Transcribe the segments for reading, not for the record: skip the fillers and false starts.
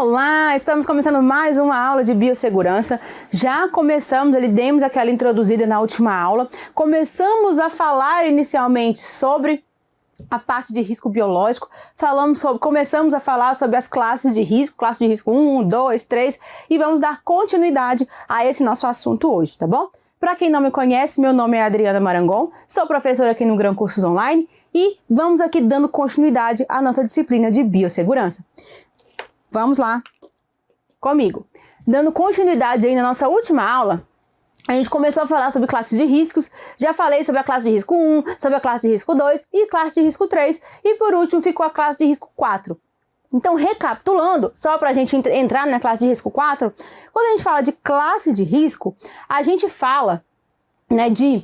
Olá, estamos começando mais uma aula de biossegurança. Já começamos, demos aquela introduzida na última aula. Começamos a falar inicialmente sobre a parte de risco biológico. Começamos a falar sobre as classes de risco, classe de risco 1, 2, 3, e vamos dar continuidade a esse nosso assunto hoje, tá bom? Para quem não me conhece, meu nome é Adriana Marangon, sou professora aqui no Gran Cursos Online e vamos aqui dando continuidade à nossa disciplina de biossegurança. Vamos lá comigo. Dando continuidade aí na nossa última aula, a gente começou a falar sobre classes de riscos, já falei sobre a classe de risco 1, sobre a classe de risco 2 e classe de risco 3, e por último ficou a classe de risco 4. Então, recapitulando, só para a gente entrar na classe de risco 4, quando a gente fala de classe de risco, a gente fala, né, de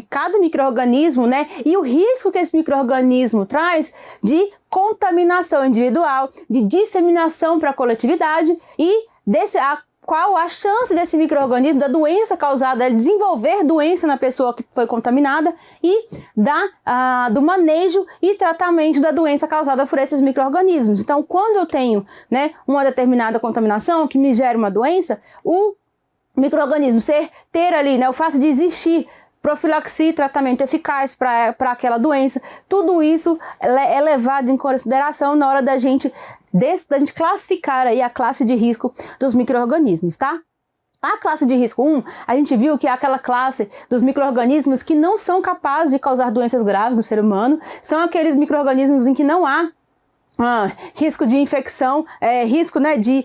cada micro-organismo, né, e o risco que esse micro-organismo traz de contaminação individual, de disseminação para a coletividade e qual a chance desse micro-organismo, da doença causada, ele desenvolver doença na pessoa que foi contaminada e do manejo e tratamento da doença causada por esses micro-organismos. Então, quando eu tenho, né, uma determinada contaminação que me gera uma doença, o micro-organismo ter ali, né, o fato de existir profilaxia e tratamento eficaz para aquela doença, tudo isso é levado em consideração na hora da gente classificar aí a classe de risco dos micro-organismos, tá? A classe de risco 1, a gente viu que é aquela classe dos micro-organismos que não são capazes de causar doenças graves no ser humano, são aqueles micro-organismos em que não há risco de infecção, risco, né, de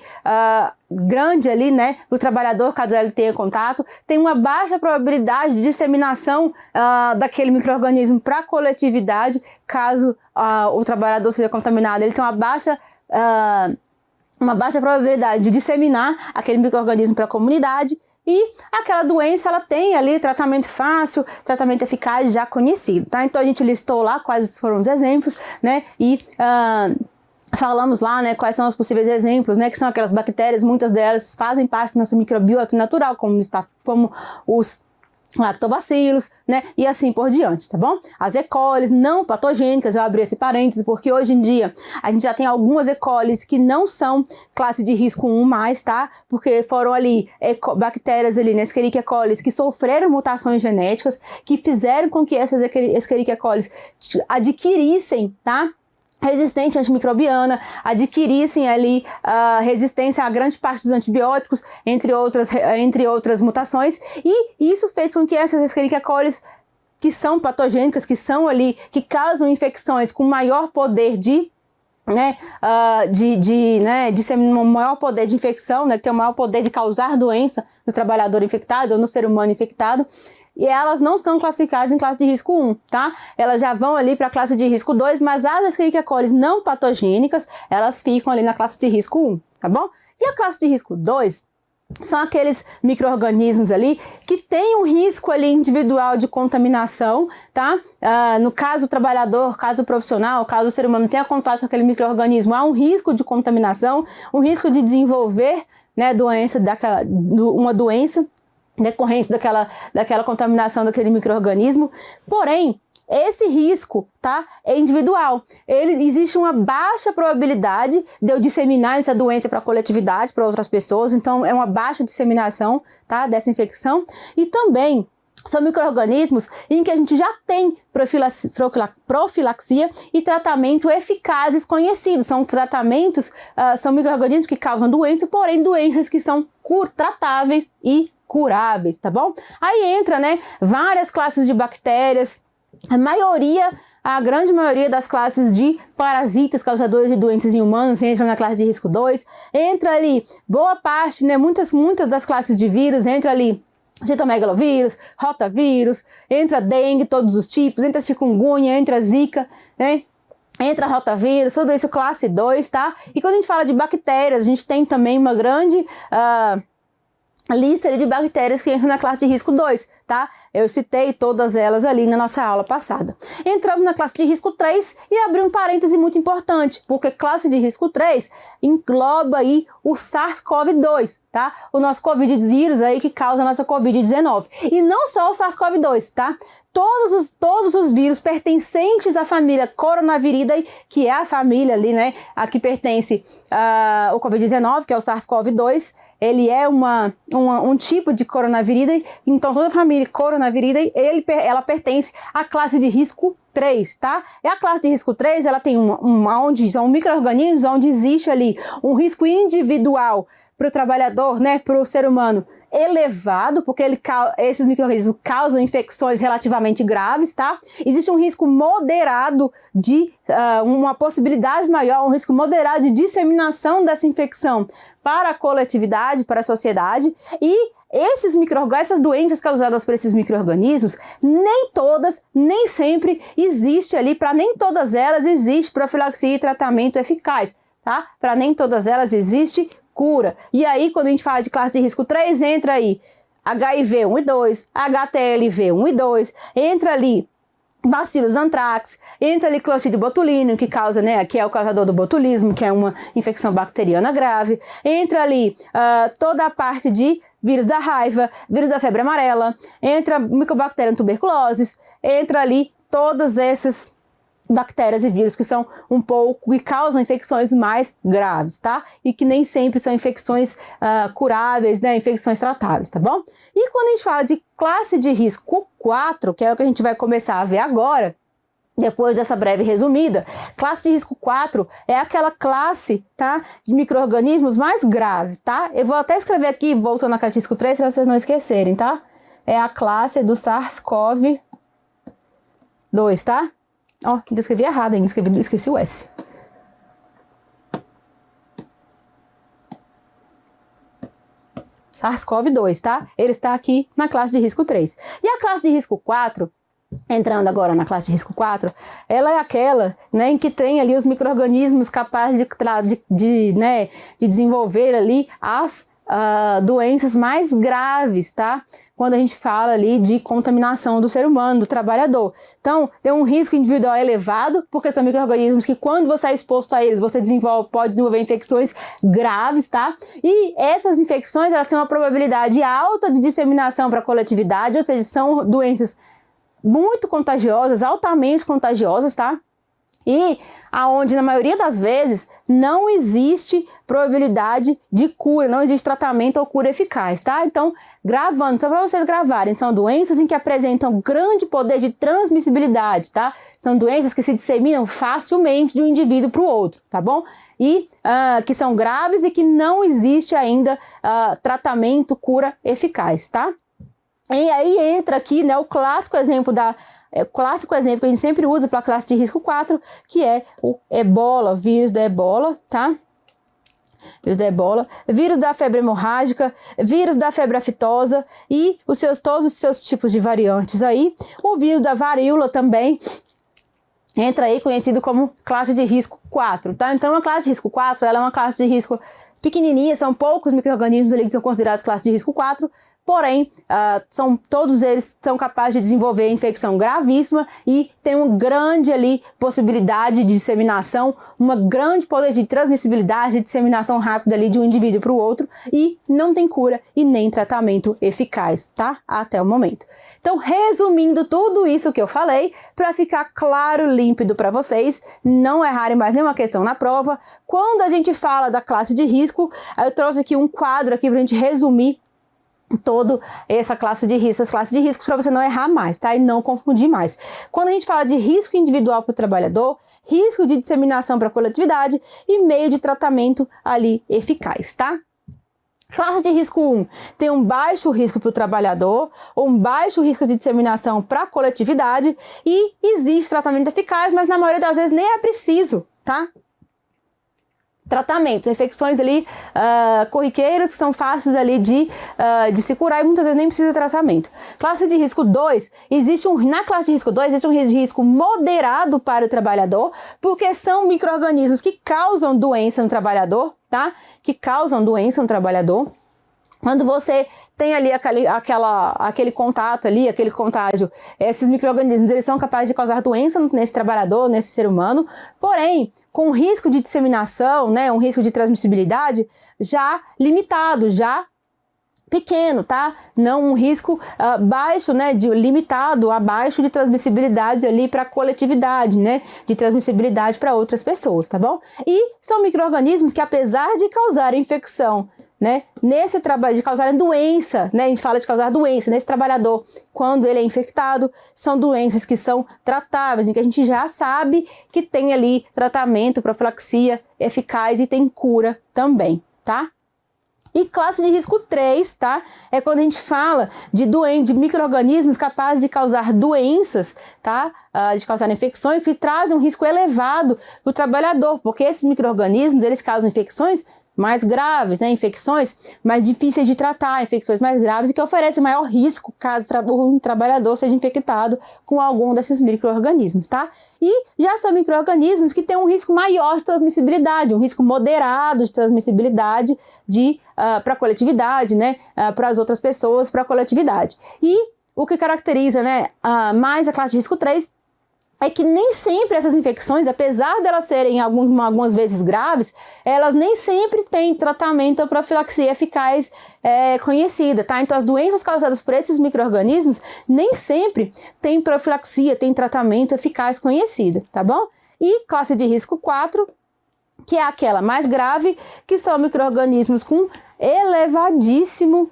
grande ali, né, para o trabalhador, caso ele tenha contato, tem uma baixa probabilidade de disseminação daquele micro-organismo para a coletividade, caso o trabalhador seja contaminado. Ele tem uma baixa probabilidade de disseminar aquele micro-organismo para a comunidade. E aquela doença, ela tem ali tratamento fácil, tratamento eficaz já conhecido, tá? Então a gente listou lá quais foram os exemplos, né? E falamos lá, né, quais são os possíveis exemplos, né? Que são aquelas bactérias, muitas delas fazem parte do nosso microbiota natural, como os lactobacilos, né, e assim por diante, tá bom? As E. coli não patogênicas, eu abri esse parênteses porque hoje em dia a gente já tem algumas E. coli que não são classe de risco 1 mais, tá? Porque foram ali bactérias ali, né, Escherichia coli, que sofreram mutações genéticas, que fizeram com que essas Escherichia coli adquirissem, tá, resistente antimicrobiana, adquirissem ali resistência a grande parte dos antibióticos, entre outras mutações, e isso fez com que essas Escherichia coli que são patogênicas, que são ali, que causam infecções com maior poder um maior poder de infecção, né, que tem um maior poder de causar doença no trabalhador infectado ou no ser humano infectado, e elas não são classificadas em classe de risco 1, tá? Elas já vão ali para a classe de risco 2, mas as Escherichia coli não patogênicas, elas ficam ali na classe de risco 1, tá bom? E a classe de risco 2 são aqueles micro-organismos ali que têm um risco ali individual de contaminação, tá? No caso do trabalhador, caso profissional, caso o ser humano tenha contato com aquele micro-organismo, há um risco de contaminação, um risco de desenvolver, né, uma doença decorrente daquela contaminação daquele micro-organismo. Porém, esse risco, tá, é individual. Existe uma baixa probabilidade de eu disseminar essa doença para a coletividade, para outras pessoas, então é uma baixa disseminação, tá, dessa infecção. E também são micro-organismos em que a gente já tem profilaxia e tratamento eficazes conhecidos. São micro-organismos que causam doença, porém doenças que são tratáveis e curáveis, tá bom? Aí entra, né, várias classes de bactérias, a grande maioria das classes de parasitas causadores de doenças em humanos entram na classe de risco 2, entra ali boa parte, né, muitas das classes de vírus, entra ali citomegalovírus, rotavírus, entra dengue, todos os tipos, entra chikungunya, entra zika, né? Entra rotavírus, tudo isso classe 2, tá? E quando a gente fala de bactérias, a gente tem também uma grande lista de bactérias que entram na classe de risco 2, tá? Eu citei todas elas ali na nossa aula passada. Entramos na classe de risco 3 e abri um parêntese muito importante, porque classe de risco 3 engloba aí o SARS-CoV-2, tá? O nosso Covid vírus aí que causa a nossa Covid-19. E não só o SARS-CoV-2, tá? todos os vírus pertencentes à família Coronaviridae, que é a família ali, né, a que pertence o Covid-19, que é o SARS-CoV-2, ele é um tipo de Coronaviridae, então toda a família Coronaviridae, ela pertence à classe de risco 3, tá? E a classe de risco 3, ela tem onde são micro-organismos, onde existe ali um risco individual para o trabalhador, né, para o ser humano elevado, porque esses micro-organismos causam infecções relativamente graves, tá? Existe um risco moderado de uma possibilidade maior, um risco moderado de disseminação dessa infecção para a coletividade, para a sociedade, e essas doenças causadas por esses micro-organismos, nem todas, nem sempre existe ali, para nem todas elas existe profilaxia e tratamento eficaz, tá? Para nem todas elas existe cura. E aí, quando a gente fala de classe de risco 3, entra aí HIV 1 e 2, HTLV 1 e 2, entra ali Bacillus anthrax, entra ali Clostridium botulinum, que causa, né, que é o causador do botulismo, que é uma infecção bacteriana grave, entra ali toda a parte de vírus da raiva, vírus da febre amarela, entra Mycobacterium tuberculosis, entra ali todas essas bactérias e vírus que são que causam infecções mais graves, tá? E que nem sempre são infecções curáveis, né? Infecções tratáveis, tá bom? E quando a gente fala de classe de risco 4, que é o que a gente vai começar a ver agora, depois dessa breve resumida, classe de risco 4 é aquela classe, tá, de micro-organismos mais grave, tá? Eu vou até escrever aqui, voltando na classe de risco 3, para vocês não esquecerem, tá? É a classe do SARS-CoV-2, tá? Ó, escrevi errado ainda, esqueci o S. SARS-CoV-2, tá? Ele está aqui na classe de risco 3. E a classe de risco 4, entrando agora na classe de risco 4, ela é aquela, né, em que tem ali os micro-organismos capazes de desenvolver ali as doenças mais graves, tá? Quando a gente fala ali de contaminação do ser humano, do trabalhador. Então, tem um risco individual elevado, porque são micro-organismos que quando você é exposto a eles, você pode desenvolver infecções graves, tá? E essas infecções, elas têm uma probabilidade alta de disseminação para a coletividade, ou seja, são doenças muito contagiosas, altamente contagiosas, tá? E aonde, na maioria das vezes, não existe probabilidade de cura, não existe tratamento ou cura eficaz, tá? Então, gravando, só para vocês gravarem, são doenças em que apresentam grande poder de transmissibilidade, tá? São doenças que se disseminam facilmente de um indivíduo para o outro, tá bom? E que são graves e que não existe ainda tratamento, cura eficaz, tá? E aí entra aqui, né, o clássico exemplo que a gente sempre usa para a classe de risco 4, que é o ebola, vírus da ebola, tá? Vírus da ebola, vírus da febre hemorrágica, vírus da febre aftosa e todos os seus tipos de variantes aí. O vírus da varíola também entra aí, conhecido como classe de risco 4, tá? Então, a classe de risco 4, ela é uma classe de risco pequenininha, são poucos micro-organismos ali que são considerados classe de risco 4, porém, todos eles são capazes de desenvolver infecção gravíssima e tem uma grande ali possibilidade de disseminação, uma grande poder de transmissibilidade, de disseminação rápida ali de um indivíduo para o outro e não tem cura e nem tratamento eficaz, tá? Até o momento. Então, resumindo tudo isso que eu falei, para ficar claro, límpido para vocês, não errarem mais nenhuma questão na prova, quando a gente fala da classe de risco, eu trouxe aqui um quadro aqui para a gente resumir toda essa classe de risco, essas classes de riscos para você não errar mais, tá? E não confundir mais. Quando a gente fala de risco individual para o trabalhador, risco de disseminação para a coletividade e meio de tratamento ali eficaz, tá? Classe de risco 1 tem um baixo risco para o trabalhador, ou um baixo risco de disseminação para a coletividade e existe tratamento eficaz, mas na maioria das vezes nem é preciso, tá? Tratamentos, infecções ali corriqueiras que são fáceis ali de se curar e muitas vezes nem precisa de tratamento. Classe de risco 2, na classe de risco 2 existe um risco moderado para o trabalhador, porque são micro-organismos que causam doença no trabalhador, tá? Que causam doença no trabalhador. Quando você tem ali aquele contato ali, aquele contágio, esses micro-organismos, eles são capazes de causar doença nesse trabalhador, nesse ser humano, porém, com risco de disseminação, né, um risco de transmissibilidade já limitado, já pequeno, tá? Não um risco baixo, né, limitado, abaixo de transmissibilidade ali para a coletividade, né, de transmissibilidade para outras pessoas, tá bom? E são micro-organismos que, apesar de causarem infecção, né, nesse trabalho, de causarem doença, né, a gente fala de causar doença nesse trabalhador, quando ele é infectado, são doenças que são tratáveis, em que a gente já sabe que tem ali tratamento, profilaxia eficaz e tem cura também, tá? E classe de risco 3, tá? É quando a gente fala de micro-organismos capazes de causar doenças, tá? De causar infecções que trazem um risco elevado para o trabalhador, porque esses micro-organismos, eles causam infecções mais graves, né? Infecções mais difíceis de tratar, infecções mais graves e que oferecem maior risco caso um trabalhador seja infectado com algum desses micro-organismos, tá? E já são micro-organismos que têm um risco maior de transmissibilidade, um risco moderado de transmissibilidade para a coletividade, né? Para as outras pessoas, para a coletividade. E o que caracteriza, né, mais a classe de risco 3 é que nem sempre essas infecções, apesar delas serem algumas vezes graves, elas nem sempre têm tratamento ou profilaxia eficaz conhecida, tá? Então, as doenças causadas por esses micro-organismos nem sempre têm profilaxia, têm tratamento eficaz conhecido, tá bom? E classe de risco 4, que é aquela mais grave, que são micro-organismos com elevadíssimo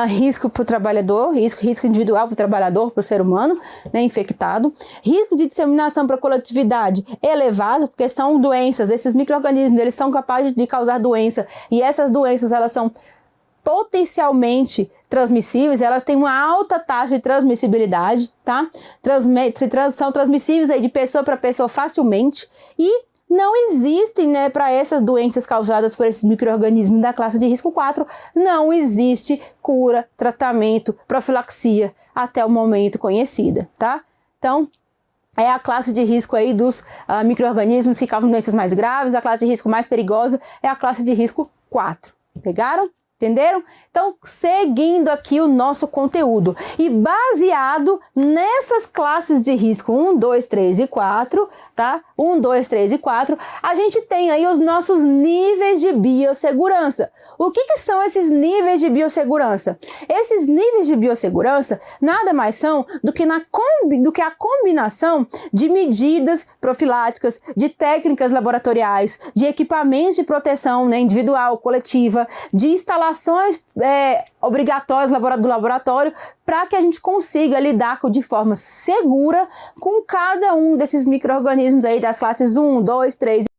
risco para o trabalhador, risco individual para o trabalhador, para o ser humano, né, infectado, risco de disseminação para a coletividade elevado, porque são doenças, esses micro-organismos, eles são capazes de causar doença, e essas doenças, elas são potencialmente transmissíveis, elas têm uma alta taxa de transmissibilidade, tá? São transmissíveis aí de pessoa para pessoa facilmente, e não existem, né, para essas doenças causadas por esses micro-organismos da classe de risco 4, não existe cura, tratamento, profilaxia até o momento conhecida, tá? Então, é a classe de risco aí dos micro-organismos que causam doenças mais graves, a classe de risco mais perigosa é a classe de risco 4. Pegaram? Entenderam? Então, seguindo aqui o nosso conteúdo e baseado nessas classes de risco 1, 2, 3 e 4, tá? 1, 2, 3 e 4, a gente tem aí os nossos níveis de biossegurança. O que são esses níveis de biossegurança? Esses níveis de biossegurança nada mais são do que a combinação de medidas profiláticas, de técnicas laboratoriais, de equipamentos de proteção, né, individual, coletiva, de instalações obrigatórias do laboratório para que a gente consiga lidar de forma segura com cada um desses micro-organismos aí das classes 1, 2, 3